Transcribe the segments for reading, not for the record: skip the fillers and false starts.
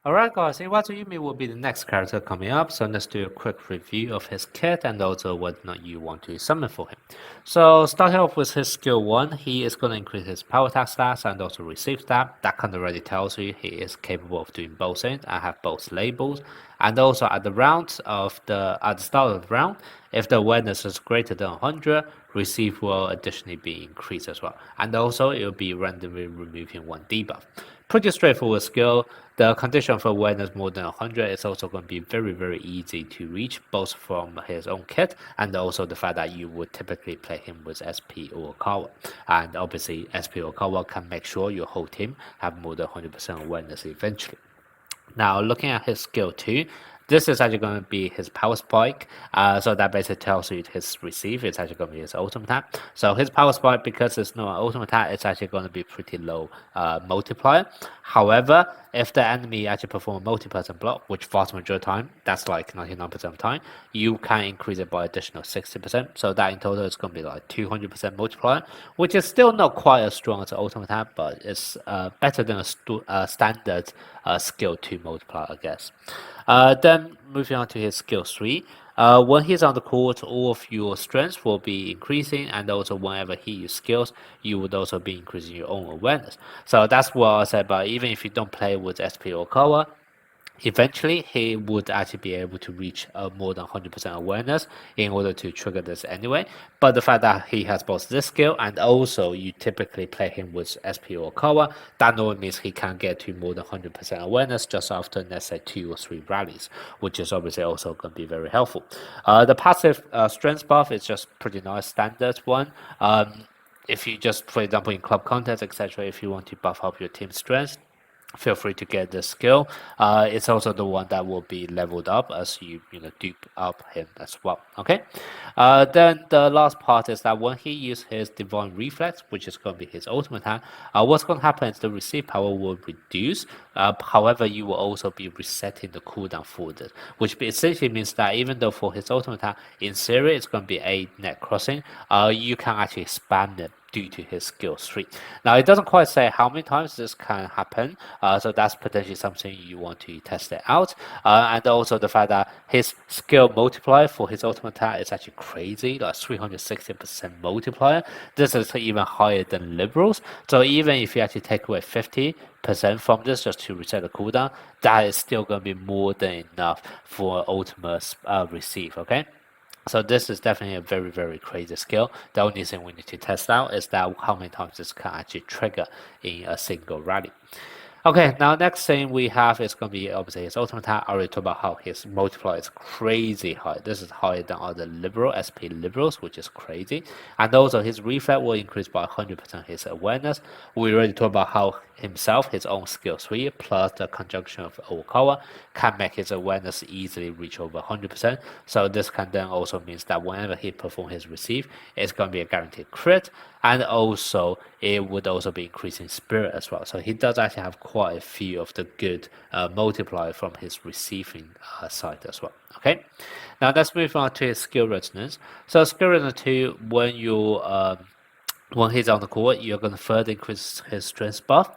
Alright guys, Iwaizumi will be the next character coming up, so let's do a quick review of his kit and also whether or not you want to summon for him. So starting off with his skill 1, he is going to increase his power attack stats and also receive stat. That kind of already tells you he is capable of doing both things and have both labels. And also at the start of the round, if the awareness is greater than 100, receive will additionally be increased as well. And also it will be randomly removing one debuff. Pretty straightforward skill. The condition of awareness more than 100 is also going to be very easy to reach, both from his own kit and also the fact that you would typically play him with SP or Kawa. And obviously SP or Kawa can make sure your whole team have more than 100% awareness eventually. Now looking at his skill 2, this is actually going to be his power spike. So that basically tells you his receive is actually going to be his ultimate attack. So his power spike, because it's not an ultimate attack, it's actually going to be pretty low multiplier. However, if the enemy actually perform a multi-person block, which vast majority of the time, that's like 99% of the time, you can increase it by additional 60%. So that in total is going to be like 200% multiplier, which is still not quite as strong as the ultimate attack, but it's better than a standard skill 2 multiplier, I guess. Then moving on to his skill 3. When he's on the court, all of your strengths will be increasing, and also whenever he uses skills, you would also be increasing your own awareness. So that's what I said about even if you don't play with SP or Kawa, eventually he would actually be able to reach more than 100% awareness in order to trigger this anyway. But the fact that he has both this skill and also you typically play him with SP or Kawa, that normally means he can get to more than 100% awareness just after, let's say, 2 or 3 rallies, which is obviously also going to be very helpful. The passive strength buff is just pretty nice standard one. If you just, for example, in club contests, etc., if you want to buff up your team's strength, feel free to get this skill. It's also the one that will be leveled up as you dupe up him as well. Okay. Then the last part is that when he uses his divine reflex, which is going to be his ultimate attack, what's going to happen is the receive power will reduce. However, you will also be resetting the cooldown for this, which essentially means that even though for his ultimate attack, in theory it's going to be a net crossing, you can actually spam it due to his skill 3. Now, it doesn't quite say how many times this can happen, so that's potentially something you want to test it out. And also the fact that his skill multiplier for his ultimate attack is actually crazy, like 360% multiplier. This is even higher than liberals. So even if you actually take away 50% from this just to reset the cooldown, that is still going to be more than enough for ultimate receive, okay? So this is definitely a very crazy skill. The only thing we need to test out is that how many times this can actually trigger in a single rally. Okay, now next thing we have is going to be obviously his ultimate attack. I already talked about how his multiplier is crazy high. This is higher than other liberal SP liberals, which is crazy. And also his reflex will increase by 100% his awareness. We already talked about how himself, his own skill 3, plus the conjunction of Okawa can make his awareness easily reach over 100%. So this can then also means that whenever he performs his receive, it's going to be a guaranteed crit. And also it would also be increasing spirit as well. So he does actually have quite a few of the good multiplier from his receiving side as well. Okay, now let's move on to his skill resonance. So skill resonance 2, when he's on the court, you're going to further increase his strength buff.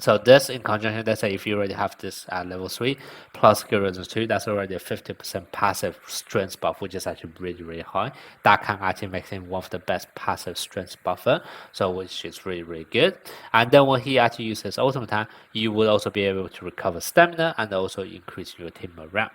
So this in conjunction, let's say if you already have this at level 3 plus skill resonance 2, that's already a 50% passive strength buff, which is actually really high. That can actually make him one of the best passive strength buffer, so which is really good. And then when he actually uses ultimate attack, you will also be able to recover stamina and also increase your team morale.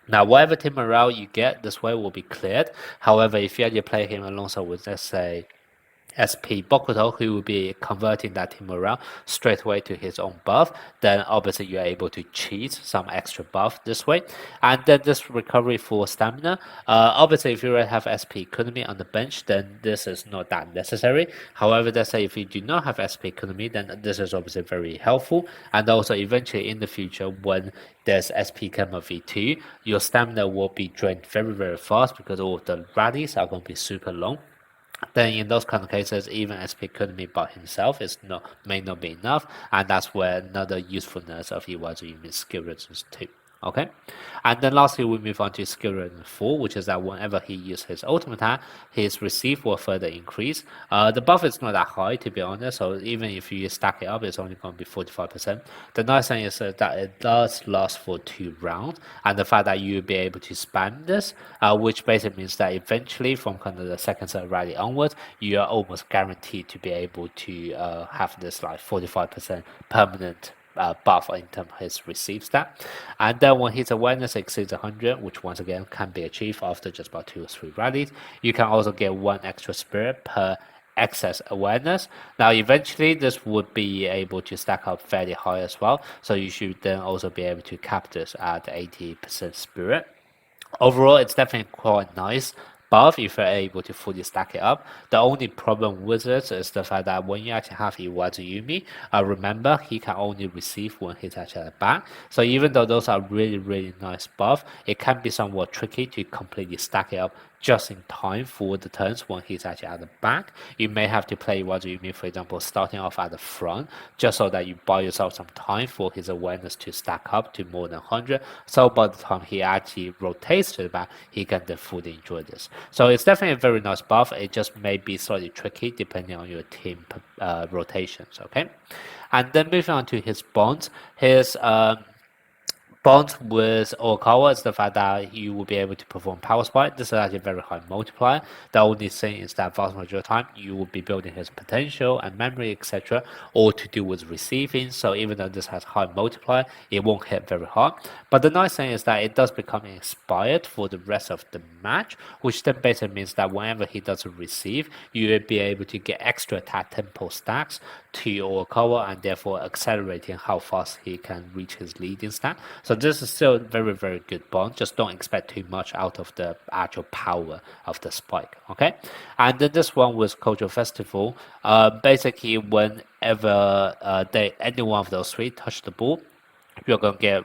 Now, whatever team morale you get this way will be cleared. However, if you actually play him alongside with, let's say, SP Bokuto, who will be converting that team morale straight away to his own buff, then obviously you're able to cheat some extra buff this way. And then this recovery for stamina, obviously if you already have SP economy on the bench, then this is not that necessary. However, let's say if you do not have SP economy, then this is obviously very helpful. And also eventually in the future, when there's SP Camo V2, your stamina will be drained very fast because all of the rallies are going to be super long. Then in those kind of cases, even SP economy by himself may not be enough, and that's where another usefulness of Iwaizumi skill resistance 2. Okay, and then lastly we move on to skill rating 4, which is that whenever he uses his ultimate attack, his receive will further increase. The buff is not that high to be honest, so even if you stack it up, it's only going to be 45%. The nice thing is that it does last for 2 rounds, and the fact that you'll be able to spam this, which basically means that eventually from kind of the second set rally onwards, you are almost guaranteed to be able to have this like 45% permanent buff in terms of his receive stat. And then when his awareness exceeds 100, which once again can be achieved after just about 2 or 3 rallies, you can also get 1 extra spirit per excess awareness. Now eventually this would be able to stack up fairly high as well, so you should then also be able to cap this at 80% spirit. Overall, it's definitely quite nice buff if you're able to fully stack it up. The only problem with it is the fact that when you actually have Iwaizumi, remember he can only receive when he's actually at the back. So even though those are really nice buff, it can be somewhat tricky to completely stack it up just in time for the turns when he's actually at the back. You may have to play Iwaizumi, for example, starting off at the front, just so that you buy yourself some time for his awareness to stack up to more than 100. So by the time he actually rotates to the back, he can then fully enjoy this. So it's definitely a very nice buff. It just may be slightly tricky depending on your team rotations. Okay, and then moving on to his bonds, his bond with Okawa is the fact that you will be able to perform power spike. This is actually a very high multiplier. The only thing is that vast majority of the time you will be building his potential and memory, etc., all to do with receiving. So even though this has high multiplier, it won't hit very hard. But the nice thing is that it does become inspired for the rest of the match, which then basically means that whenever he doesn't receive, you will be able to get extra attack tempo stacks to your Okawa and therefore accelerating how fast he can reach his leading stat. So this is still very good bond. Just don't expect too much out of the actual power of the spike. Okay, and then this one was Cultural Festival. Basically, whenever any one of those 3 touch the ball, you're going to get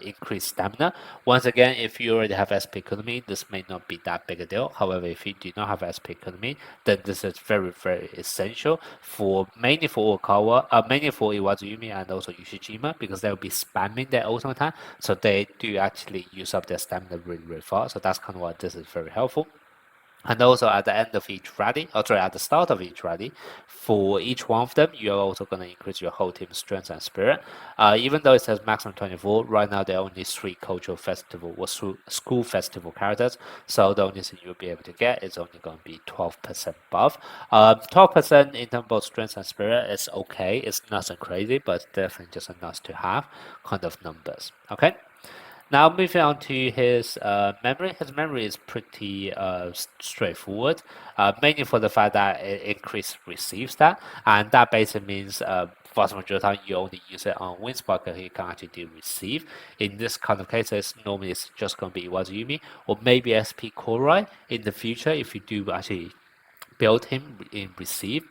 increased stamina. Once again, if you already have SP economy, this may not be that big a deal. However, if you do not have SP economy, then this is very essential for mainly for Okawa, mainly for Iwaizumi and also Yoshijima, because they'll be spamming their ultimate attack, so they do actually use up their stamina really fast. So that's kind of why this is very helpful. And also at the end of each rally, or sorry, at the start of each rally, for each one of them, you're also going to increase your whole team's strength and spirit. Even though it says maximum 24, right now there are only 3 cultural festival or school festival characters, so the only thing you'll be able to get is only going to be 12% buff. 12% in terms of strength and spirit is okay, it's nothing crazy, but definitely just a nice to have kind of numbers. Okay. Now moving on to his memory. His memory is pretty straightforward, mainly for the fact that it increased receive stat, and that basically means vast majority of the time you only use it on win sparker, you can actually do receive. In this kind of cases, normally it's just going to be Iwaizumi or maybe SP Korai in the future if you do actually build him in receive.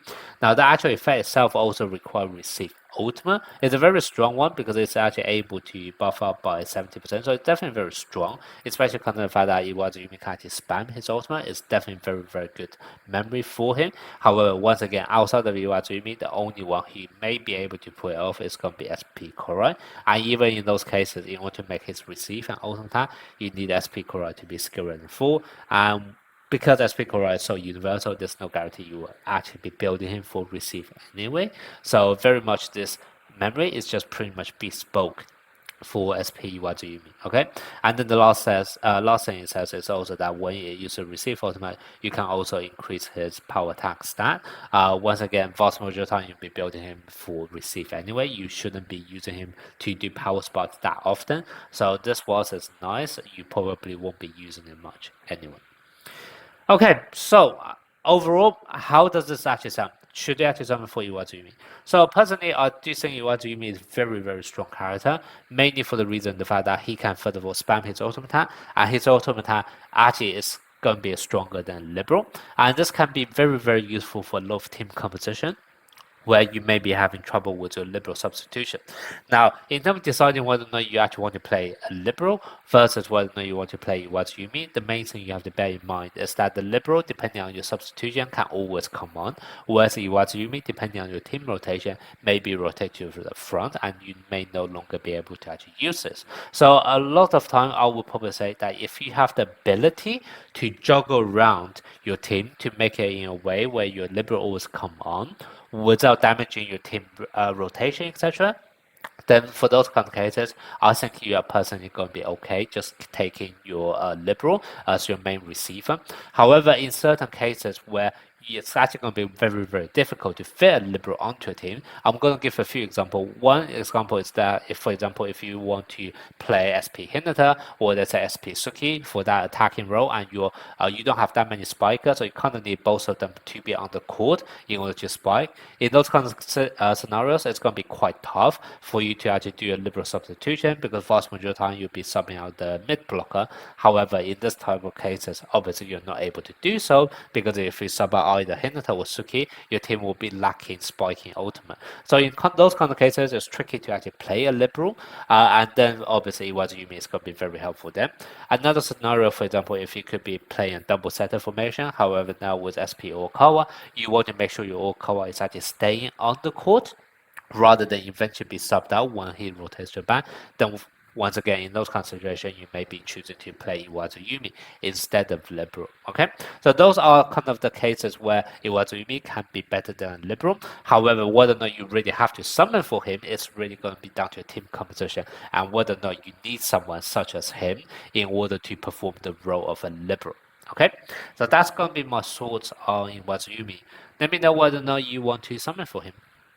Now the actual effect itself also requires receive ultimate. It's a very strong one because it's actually able to buff up by 70%. So it's definitely very strong, especially considering the fact that Iwaizumi can actually spam his ultimate. It's definitely very good memory for him. However, once again, outside of Iwaizumi, the only one he may be able to pull it off is going to be SP Korai. And even in those cases, in order to make his receive and ultimate attack, you need SP Korai to be skill rating 4. And because SP Korai is so universal, there's no guarantee you will actually be building him for receive anyway. So very much this memory is just pretty much bespoke for SP Iwaizumi. Okay, and then the last thing it says is also that when you use a receive ultimate, you can also increase his power attack stat. Once again, vast majority of the time you'll be building him for receive anyway. You shouldn't be using him to do power sparks that often. So this was is nice. You probably won't be using it much anyway. Okay, so overall, how does this actually sound? Should they actually summon for Iwaizumi? So personally, I do think Iwaizumi is very strong character, mainly for the reason the fact that he can first of all spam his ultimate attack, and his ultimate attack actually is going to be stronger than Liberal, and this can be very useful for low team composition. where you may be having trouble with your liberal substitution. Now, in terms of deciding whether or not you actually want to play a liberal versus whether or not you want to play Iwaizumi, the main thing you have to bear in mind is that the liberal, depending on your substitution, can always come on, whereas Iwaizumi, depending on your team rotation, may be rotated to the front and you may no longer be able to actually use this. So a lot of time I would probably say that if you have the ability to juggle around your team to make it in a way where your liberal always come on, without damaging your team rotation, etc., then for those kind of cases, I think you are personally going to be okay just taking your liberal as your main receiver. However, in certain cases where it's actually going to be very, very difficult to fit a liberal onto a team, I'm going to give a few examples. One example is that, if, for example, if you want to play SP Hinata or let's say SP Suki for that attacking role, and you don't have that many spikers, so you kind of need both of them to be on the court in order to spike. In those kinds of scenarios, it's going to be quite tough for you to actually do a liberal substitution because vast majority of the time you'll be subbing out the mid blocker. However, in this type of cases, obviously you're not able to do so because if you sub out either Hinata or Suki, your team will be lacking spiking ultimate. So in those kind of cases, it's tricky to actually play a liberal, and then obviously Iwaizumi is going to be very helpful then. Another scenario, for example, if you could be playing a double setter formation, however now with SP Okawa, you want to make sure your Okawa is actually staying on the court rather than eventually be subbed out when he rotates to back, then once again, in those kind of situations, you may be choosing to play Iwaizumi instead of liberal. Okay, so those are kind of the cases where Iwaizumi can be better than liberal. However, whether or not you really have to summon for him is really going to be down to your team composition and whether or not you need someone such as him in order to perform the role of a liberal. Okay, so that's going to be my thoughts on Iwaizumi. Let me know whether or not you want to summon for him.